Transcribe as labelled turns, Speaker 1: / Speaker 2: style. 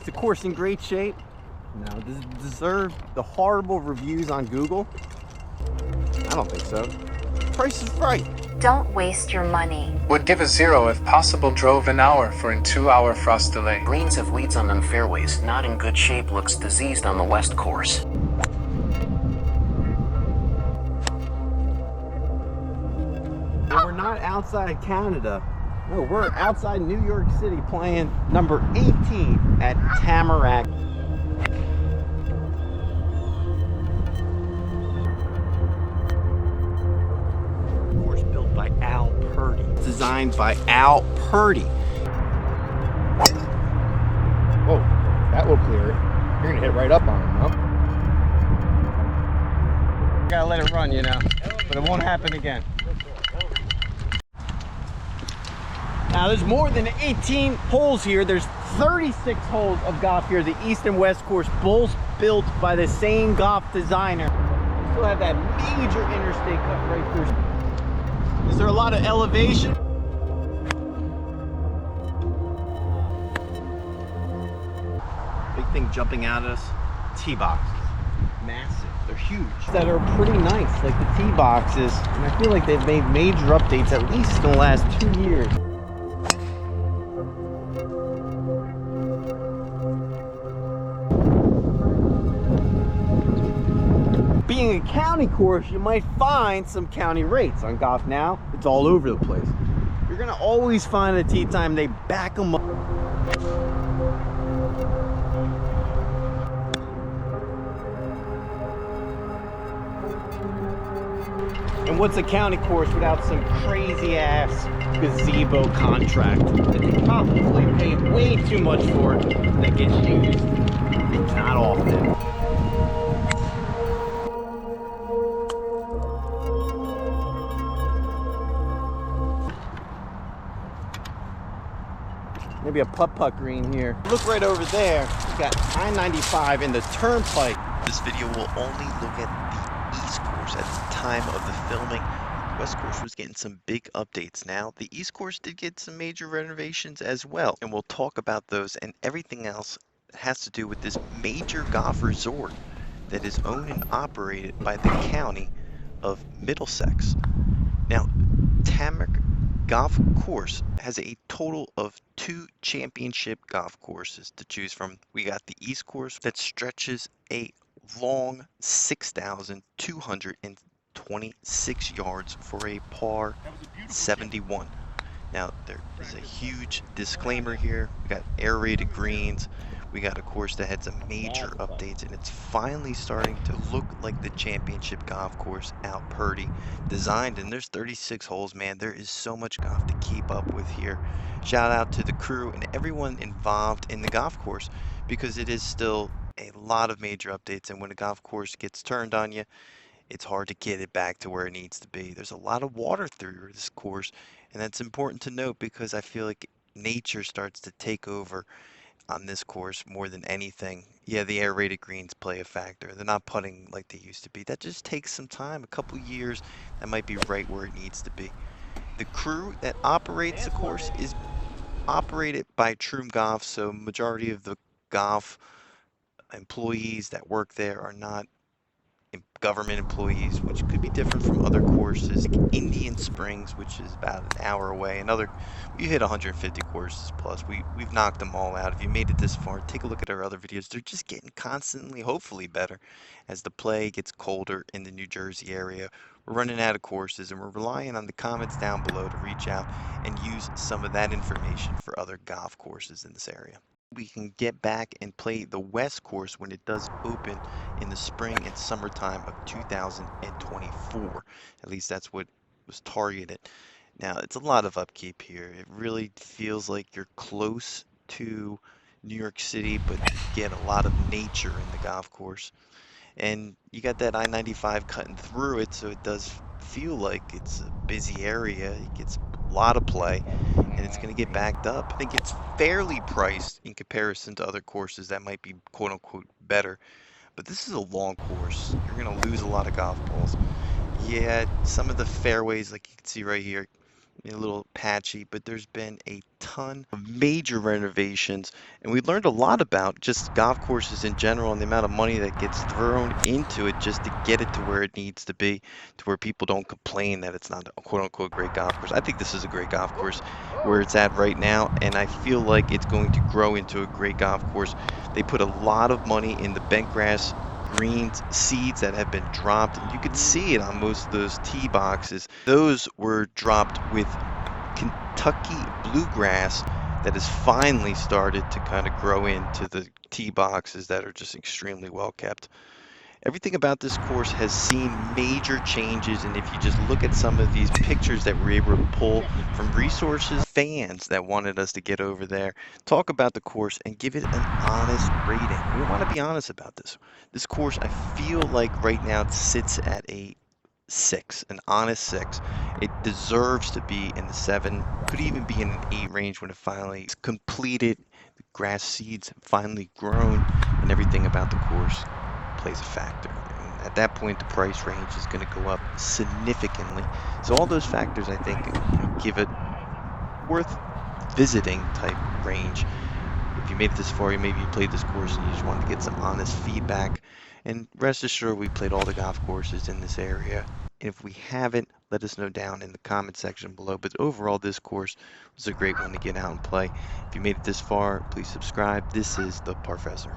Speaker 1: the course in great shape? No. Does it deserve the horrible reviews on Google? I don't think so. Price is right.
Speaker 2: Don't waste your money.
Speaker 3: Would give a 0 if possible. Drove an hour for a 2-hour frost delay.
Speaker 4: Greens have weeds on them fairways. Not in good shape. Looks diseased on the west course.
Speaker 1: We're not outside Canada. No, we're outside New York City playing number 18 at Tamarack. Course built by Al Purdy. Designed by Al Purdy.
Speaker 5: Whoa, that will clear it. You're gonna hit right up on him, huh?
Speaker 1: Gotta let it run, you know, but it won't happen again. Now there's more than 18 holes here. There's 36 holes of golf here. The East and West course, both built by the same golf designer. Still have that major interstate cut right through. Is there a lot of elevation? Big thing jumping out at us, tee boxes. Massive, they're huge. That are pretty nice, like the tee boxes. And I feel like they've made major updates, at least in the last 2 years. Being a county course, you might find some county rates. On Golf Now, it's all over the place. You're gonna always find a tee time, they back them up. And what's a county course without some crazy ass gazebo contract that they probably paid way too much for that gets used not often. Maybe a putt-putt green here. Look right over there. We've got I-95 in the turnpike.
Speaker 6: This video will only look at the East course at the time of the filming. The West course was getting some big updates now. The East course did get some major renovations as well, and we'll talk about those and everything else that has to do with this major golf resort that is owned and operated by the county of Middlesex. Now, Tamarack Golf Course has a total of 2 championship golf courses to choose from. We got the East course that stretches a long 6,226 yards for a par 71. Now there is a huge disclaimer here. We got aerated greens. We got a course that had some major updates, and it's finally starting to look like the championship golf course Al Purdy designed. And there's 36 holes, man. There is so much golf to keep up with here. Shout out to the crew and everyone involved in the golf course, because it is still a lot of major updates, and when a golf course gets turned on you, it's hard to get it back to where it needs to be. There's a lot of water through this course, and that's important to note because I feel like nature starts to take over on this course more than anything. Yeah, the aerated greens play a factor. They're not putting like they used to be. That just takes some time, a couple years. That might be right where it needs to be. The crew that operates the course is operated by Troom Golf, so majority of the golf employees that work there are not government employees, which could be different from other courses like Indian Springs, which is about an hour away. We hit 150 courses plus. We've knocked them all out. If you made it this far, take a look at our other videos. They're just getting constantly, hopefully better, as the play gets colder in the New Jersey area. We're running out of courses, and we're relying on the comments down below to reach out and use some of that information for other golf courses in this area. We can get back and play the West course when it does open in the spring and summertime of 2024. At least that's what was targeted. Now, it's a lot of upkeep here. It really feels like you're close to New York City, but you get a lot of nature in the golf course. And you got that I-95 cutting through it, so it does feel like it's a busy area. It gets a lot of play, and it's going to get backed up. I think it's fairly priced in comparison to other courses that might be quote-unquote better, but this is a long course. You're going to lose a lot of golf balls. Yeah, some of the fairways, like you can see right here, a little patchy, but there's been a ton of major renovations, and we learned a lot about just golf courses in general and the amount of money that gets thrown into it just to get it to where it needs to be, to where people don't complain that it's not a quote-unquote great golf course. I think this is a great golf course where it's at right now, and I feel like it's going to grow into a great golf course. They put a lot of money in the bent grass greens seeds that have been dropped, and you could see it on most of those tee boxes. Those were dropped with Kentucky bluegrass that has finally started to kind of grow into the tee boxes that are just extremely well kept. Everything about this course has seen major changes, and if you just look at some of these pictures that we're able to pull from resources, fans that wanted us to get over there, talk about the course and give it an honest rating. We want to be honest about this. This course, I feel like right now it sits at a 6, an honest 6. It deserves to be in the 7, could even be in an 8 range when it finally is completed. The grass seeds have finally grown, and everything about the course plays a factor. And at that point, the price range is going to go up significantly. So all those factors, I think, give it worth visiting type range. If you made it this far, maybe you played this course and you just wanted to get some honest feedback. And rest assured, we played all the golf courses in this area. And if we haven't, let us know down in the comment section below. But overall, this course was a great one to get out and play. If you made it this far, please subscribe. This is the Parfessor.